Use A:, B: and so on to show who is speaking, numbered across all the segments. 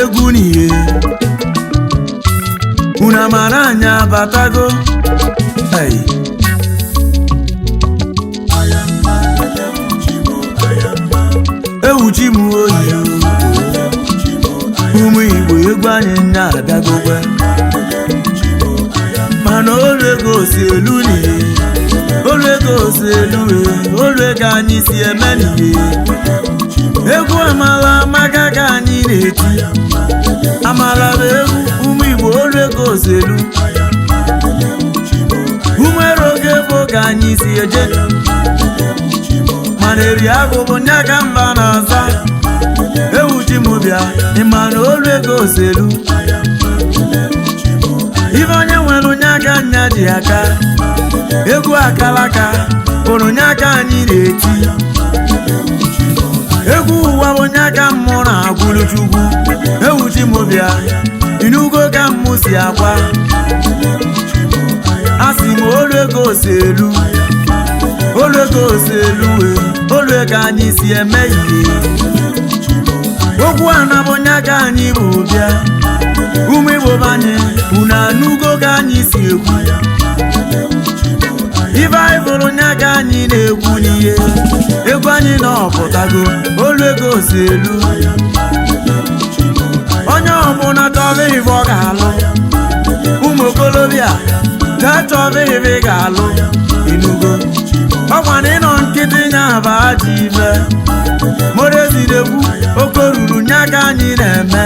A: egwu n'ihe una mara anya batago hey. Ewu chi mu oyi ụmụ Igbo egwu anyị na-abịagokwe mana olu ego si elu n'ihe olu ego si elu olu ego anyị si eme n'ihe egwu amala maka ka anyị na-eti amala bụ egwu ụmụ Igbo olu ego si elu ụmụ eroge bụ ka anyị si eje mana eri agụ bụ nya ka mba na-aza ewu chi m bịa ịma na olu ego si elu ife onye nwere onye aka nya ji aka egwu akalaka bụrụ nya ka anyị na-eti egwu ụwa bụ onye aka mmụ na-agwụrụ Chukwu ewu chi m bịa inugo ka mmụ si akwa asị m olu ego si elu olu ego si elu olu ego anyị si eme ihe okwu ana bụ onye aka anyị bụ bịa ụmụ Igbo banye unu anụgo ka anyị si ekwu ife anyị bụrụ onye aka anyị na-ekwu n'ihe egwu anyị na ọpụtago olu ego si elu onye ọbụla chọrọ ife ọ ga-alụ ụmụ okolobịa jee chọrọ ife ị ga-alụ inugo ọkwa na ịnọ nkịtị nya bụ ajọ ife morezidekwu oke ruru nya ka anyị na-eme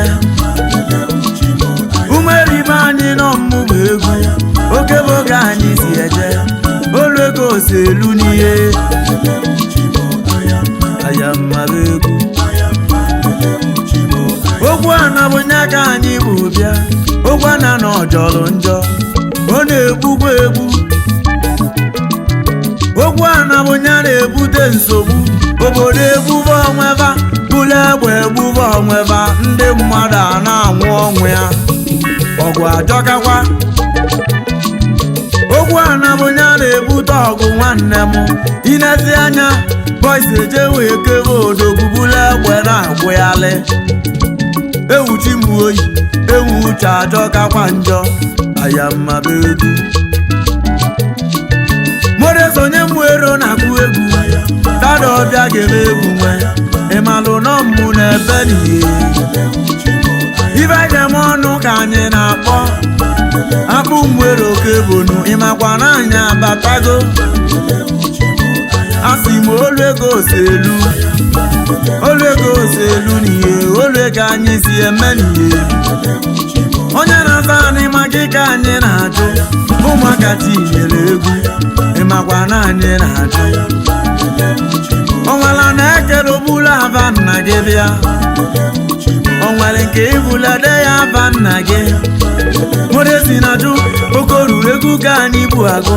A: umeribe anyị nọ mmụba egwu oke bụ oge anyị si eje olu ego si elu n'ihe ayamara egwu okwu ana bụ nya ka anyị bụ bịa okwu ana na ọjọrọ njọ ọ na-egbukwa egbu okwu ana bụ nya na-ebute nsogbu obodo egbube onweba bụla egbe egbube onweba ndị mmadụ a na-anwụ ọnwụ ya ọgwụ ajọkakwa okwu ana bụ nya na-ebute ọgụ nwanne m inezi anya boys eje wee kebe odogwu bụla egbe na-agwụghalị ewu chi m oyi ewu uche ajọkakwa njọ ayamaba egwu moresonye m ero na-akụ egwu dada ọbịa ga-eme egwu nwe ịmalụ nọ mmụ na-ebe n'ihe ife jem ọnụ ka anyị na-akpọ akpụ mwere oke bonu ịmakwa na anyị abatago asị m olu ego si elu olu ego si elu n'ihe olu ego anyị si eme n'ihe onye na-aza anyị maka ike anyị na-ajụ ụmụaka tinyere egwu ịmakwa na anyị na-ajụ onwere na-ekere obula aba nna gị bịa onwere nke ibulade ya aba nna gị moresi na jụ oke ruru egwu ka anyị bụ agụ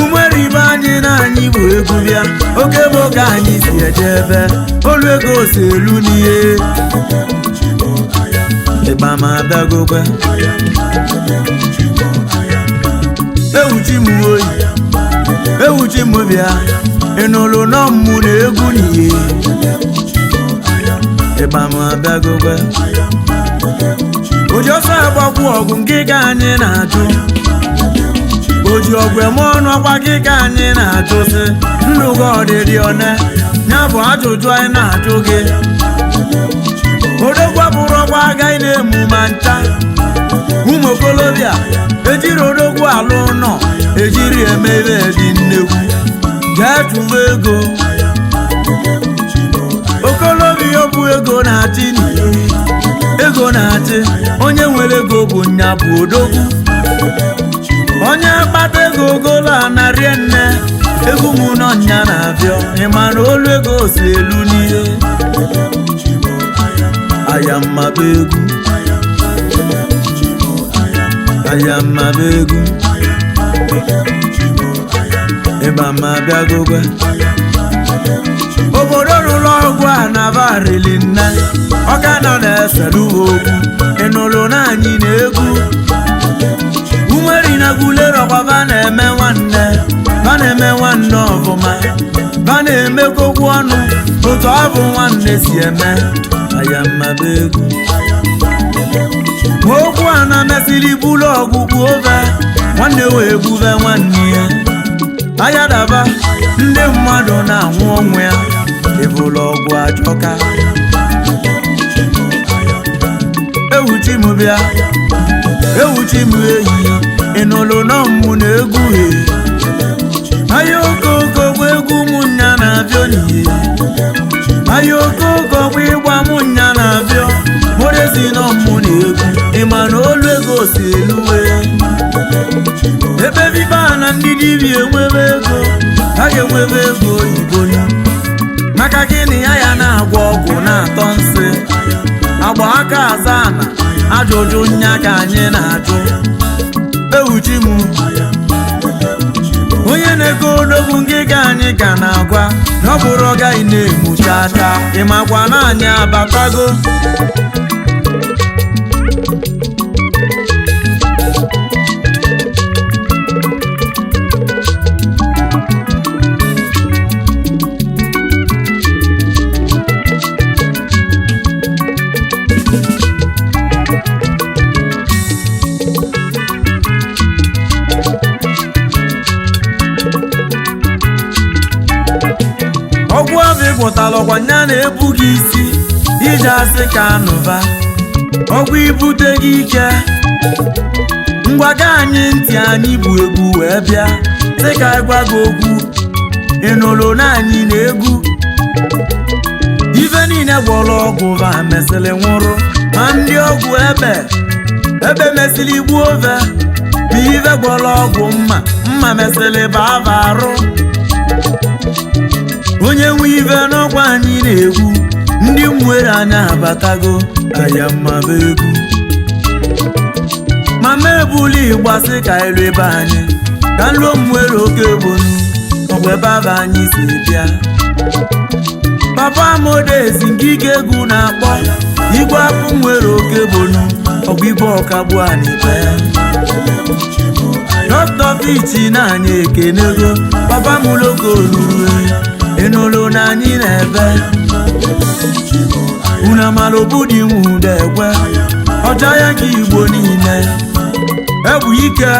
A: umeribe anyị na anyị bụ egwu bịa oke bụ ka anyị si eje ebe olu ego si elu n'ihe ịgba ma abịagokwe ewu chi m oyi ewu chi m bịa ịnụlụ nọ mmụ na egwu n'ihe ịgba ma abịagokwe oji ọsọ agbakwu ọgwụ nke ka anyị na-ajụ oji ọgwụ eme ọnụ ọkwa gị ka anyị na-ajụ sị nnụgo ọdịdị one ya bụ ajụjụ anyị na-ajụ gị odogwu bụrụ ọkwa agaghị na-emu ma ncha ụmụ okolobịa ejiri odogwu alụ nọ ejiri eme ebe dị nnekwu jee chụwa ego okolobịa bụ ego na-achị n'ihe ego na-achị onye nwere ego bụ nya bụ odogwu onye kpata ego ogolo anarie nne egwu m nọ nya na-abịa ịma na olu ego si elu n'ihe ayamaba egwu ayama begu ịba ma bịagogwe obodo n'ụlọ ọgwụ a na-abarịlị nne ọka nọ na-eselu okwu ịnụlụ na anyị na-egwu umeri na gulero kwa ba na-eme nwanne ọbụma ba na-emekokwu ọnụ otu ọ bụ nwanne si eme ayama begu okwu a na-emesịrị bụlụ ọgwụgwụ ove nwanne wee gbube nwanne ya ayadaba ndị mmadụ na-anwụ ọnwụ ya ịbụlụ ọgwụ ajọka ewuchi m bịa ewuchi m eyi ịnụlụ nọ mmụ na egwu he ahịa okoko bụ egwu ụmụnnya na-abịa n'ihe ahịa okoko bụ ịgba mụnya na-abịa morezi nọ mmụ na egwu ịma na olu ego si eluwe ebe biba na ndị dibịa enwebe ego ha ga-enwebe ego oyibo maka gịnị ya na-agwọ ọgwụ na-atọ nsị agba aka aza na ajụjụ nya ka anyị na-ajụ ewuchi m onye na-ego odogwu ngịga anyị ka na-agwa na ọ bụrụ ọgaghị na-emucha aka ịmakwa na anyị abatago ọgwụ ọbụ ịgwọtala ọgwa nya na-ebu gị isi ije asị ka anụba ọgwụ ibute gị ike ngwaga anyị ntị anyị bụ egwu wee bịa sị ka ịgwa gị okwu ịnụlụ na anyị na-egwu ife niile gwọrọ ọgwụ va mesịrị nwụrụ ma ndị ọgwụ ebe mesịrị gbuo ove bụ ife gwọrọ ọgwụ mma mesịrị bava arụ onye nwe ife n'ọkwa anyị na-egwu ndị mwere anya abatago ayama begu mama ebuli ịgbasị ka elu ebe anyị ka nlo mwere oke ebonu ọgwa ebe aba anyị si bịa papa modezi ngige egwu na-akpọ igwe afụ nwere oke ebonu ọgwa ibe ọkagbu anyị bịa dọkịta fichi na anyị ekenego papa mụloko oluru ịnụlụ na anyị na-ebe unamala obudi nwude ekwe ọcha ya nke igbo niile egwu ike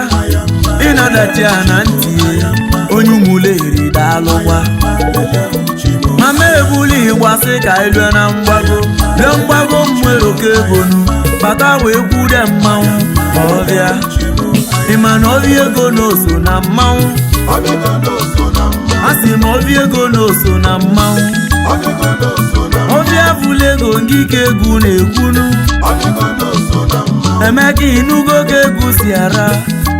A: ịnadachi ya na ntị onye umuleri daalụgwa mama ebuli ịgbasị ka elu na mgbago lee mgbago mwere oke ebonu bata wee kwude mmanwụ ọbịa ịma na obi ego n'oso na mmanwụ asị m obi ego n'oso na mmanwụ obi abụla ego ngike egwu na-ekwunu emeka inugo ka egwu si ara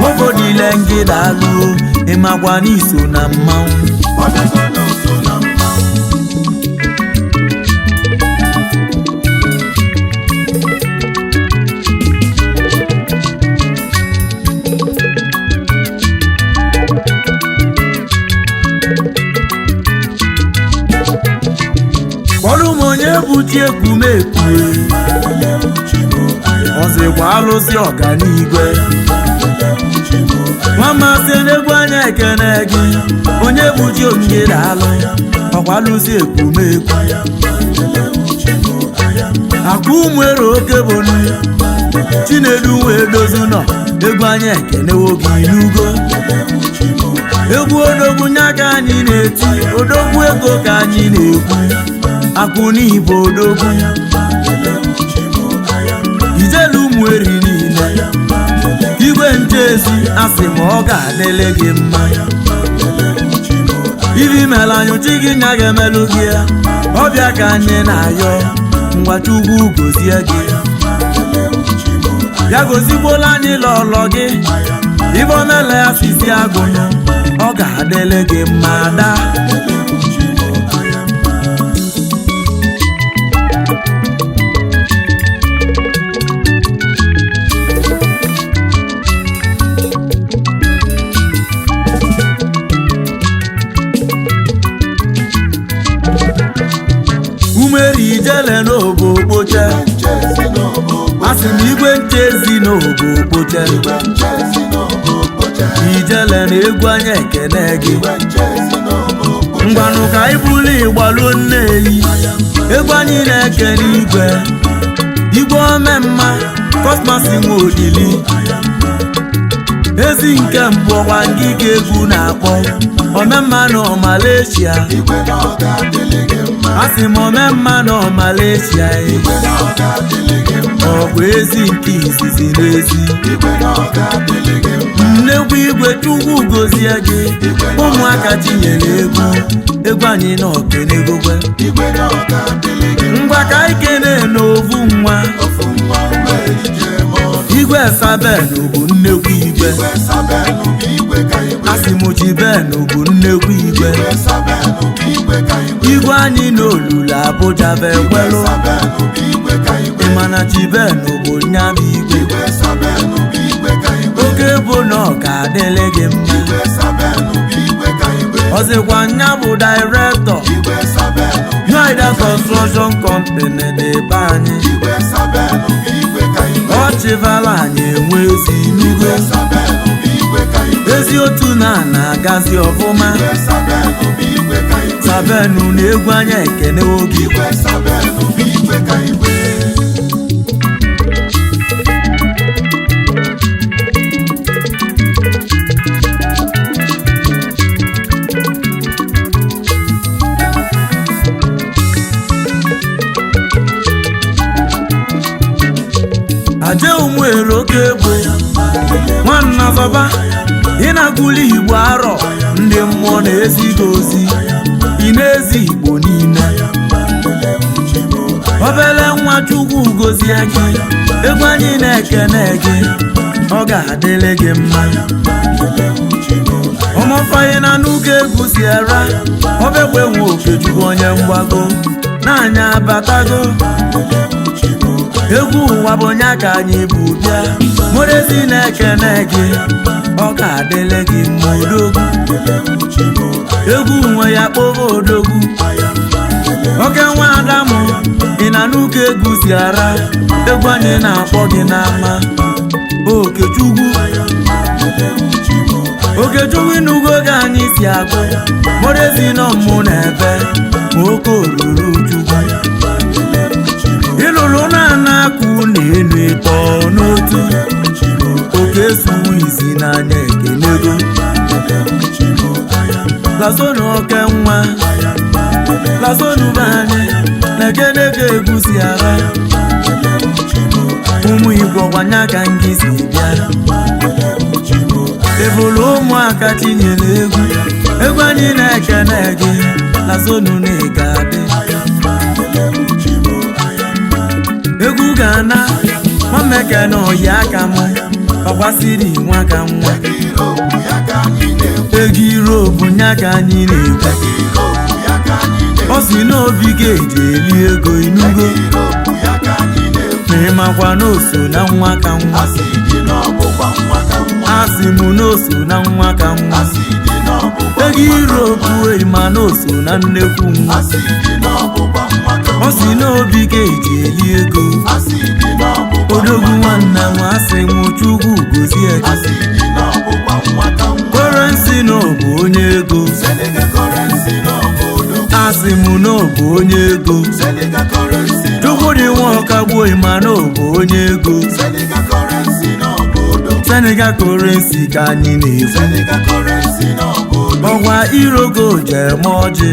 A: obodile ngịda alụo ịmakwa n'iso na mmanwụ onye buti ekwumekwu ọzịkwa alụsị ọganigwe nwamasị n'egwu anya ekene gị onye buti ongere alụ ọkwa alụsị ekwumekwu akwa ụmụere oke bonu chinedu wee dozu nọ egwu anya ekene wogi n'ugo egwu odogwu nya ka anyị na-eti odogwu ego ka anyị na-ekwu akụ n'ibo odogwu ijelu mweri niile igwe nchezi asị ma ọ ga-adịle gị mma ibi mela anyụchi gị nya ga-emelụ gị ya ọbịa ka anyị na-ayọ ngwachukwu gozie gị ya gozigbola anyị lọlọ gị ibe omela ya sisi agụnụ ọ ga-adịle gị mma daa igwe nchezi n'ogo okpoche ijele na egwu anya ekene gị ngwanụ ka anyị bulu ịgbaluo nneyi egwu anyị na-ekele igwe omemma kosmasi nwe odili ezi nke mbụ ọkwa ngịga egwu na-akpọ omemma nọ Malaysia asị m omemma nọ Malaysia ọ bụ ezi nke izizi n'ezi nnekwu igwe Chukwu gozie gị ụmụaka tinyere egwu anyị na okenegokwe ngwa ka anyị kene n'ovu nwa igwe Sabenu bụ nnekwu igwe asịmuchi Benu bụ nnekwu igwe igwe anyị n'olulu Abuja bụ ekwelu ịmana Chibenu bụ nyama igwe oge bụ na ọ ga-adịlị gị mma ọzịkwa nya bụ dairektọ Yoida Construction Company n'ebe anyị ọ chịvala anyị enwe ezi n'ugbo ezi otu na-agazi ọfụma Sabenu na egwu anya ekene oge aje ụmụere oke egbo nwanna zọba ị na-agụli Igbo arọ ndị mmụọ na-ezighị ozi ị na-ezi Igbo niile obele nwa Chukwu gozie gị egwu anyị na-ekene gị ọ ga-adịlị gị mma ọmọfanye na n'ụka egwu siera obekwe nwe Okechukwu onye mgbago na-anya abatago egwu ụwa bụ nya ka anyị bụ bịa morezi na-ekene gị ọ ga-adịlị gị mma odogwu egwu nwe ya kpọrọ odogwu oke nwa Adamu ị na n'ụka egwu siara egwu anyị na-akpọ gị n'ama Okechukwu ịnụgo gị anyị si agụ morezi nọ mmụ na-ebe ma oke oruru Chukwu ịlụrụ na-anakụ na-enu ịtọ n'otu oke suwu izi n'anya ekenego lazonu oke nwa lazonu be anyị na-ekedego egusi ara ụmụ Igbo gwanya ka ngị si bịa ebulu ụmụaka tinyere egwu anyị na-ekene gị lazonu na ị ga-adị egwu ga-ana nwameke na oyi aka m ọgbasiri nwa ka nwa ego Europe nya ka anyị na-ekwu ọ si n'obi ga-eji eli ego inugo ma ịmakwa n'oso na nwa ka nwa asị m n'oso na nwa ka nwa ego Europe ma n'oso na nnekwu nwa ọ si n'obi ga-eji eli ego odogwu nwanne m asị m Chukwu gozie Currency n'ọbụ onye ego asị m n'ọbụ onye ego Chukwu dị nwa ọkagbuo ma n'ọbụ onye ego Senegal Currency ka anyị na-efu ọgwa irogo jeme ọjị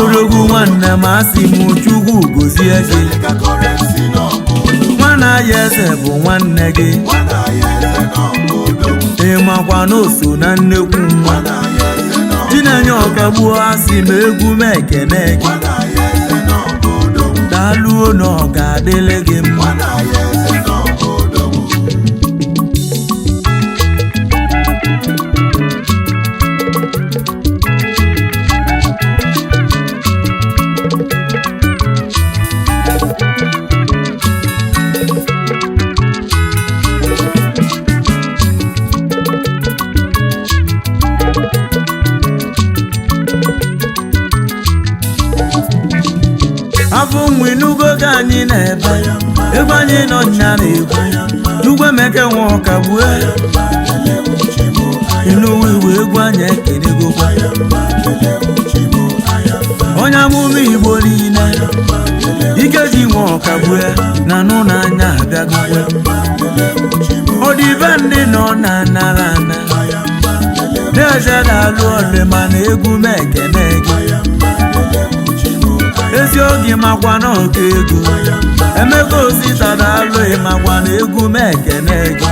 A: odogwu nwanne m asị m Chukwu gozie gị nwana ya eze bụ nwanne gị ịmakwa n'oso na nnekwu nwa Chinenye ọkagbuo asị m egwu m ekene gị daalụo na ọ ga-adịlị gị mma afọ nwe n'ugo ka anyị na-ebe egwu anyị nọ nya na-egwu n'ugwe meke nwe ọkagbue inuwe iwe egwu anyị ekelegokwa onye amụma Igbo niile Ikeji nwe ọkagbue na nụ n'anya abịagokwe ọdịbe ndị nọ na nara ana na-eje na-alụ ọlụ mana egwu m ekene gị ezi oge makwa na ọka ego Emeka Osita na-alụ makwa na egwu m ekene gị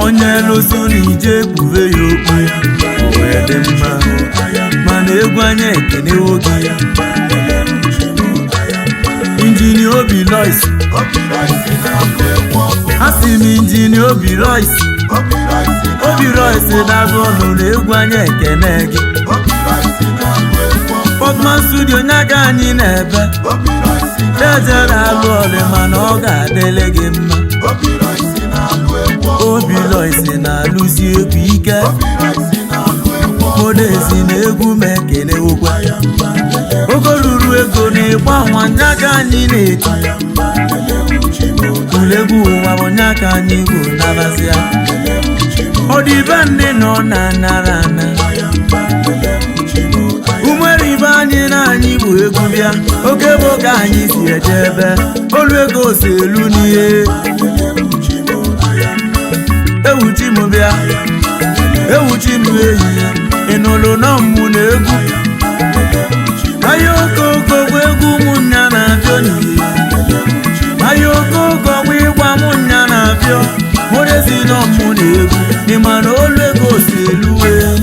A: onye lụsụ na ije kpube ya okpu wee dị mma mana egwu anyị ekenewo gị Injinia Obi Lois asị m Injinia Obi Lois na-agụ ọnụ na egwu anyị ekene gị Portman Studio n'aka anyị na-ebe eje na-alụ ọlụ mana ọ ga-adịle gị mma Obi Lois na-alụzi egwu ike Modezi na egwu m ekenewokwa ogo ruru ego na ịgba nwanya ka anyị na-eti ulegwu ụwa bụ nya ka anyị bụ nabazia ọdịbe ndị nọ na nara ana umere ibe anyị na anyị bụ egwu bịa oke bụ ka anyị si eje ebe olu ego si elu n'ihe ewuchi m bịa ewuchi m ehihie ịnụlụ nọ mmụ na egwu ahịa okoko bụ egwu ụmụnnya na-abịa n'ihe ahịa okoko bụ ịgwa mụnya na-abịa Modezi nọ mmụ na egwu ịma na olu ego si elu wee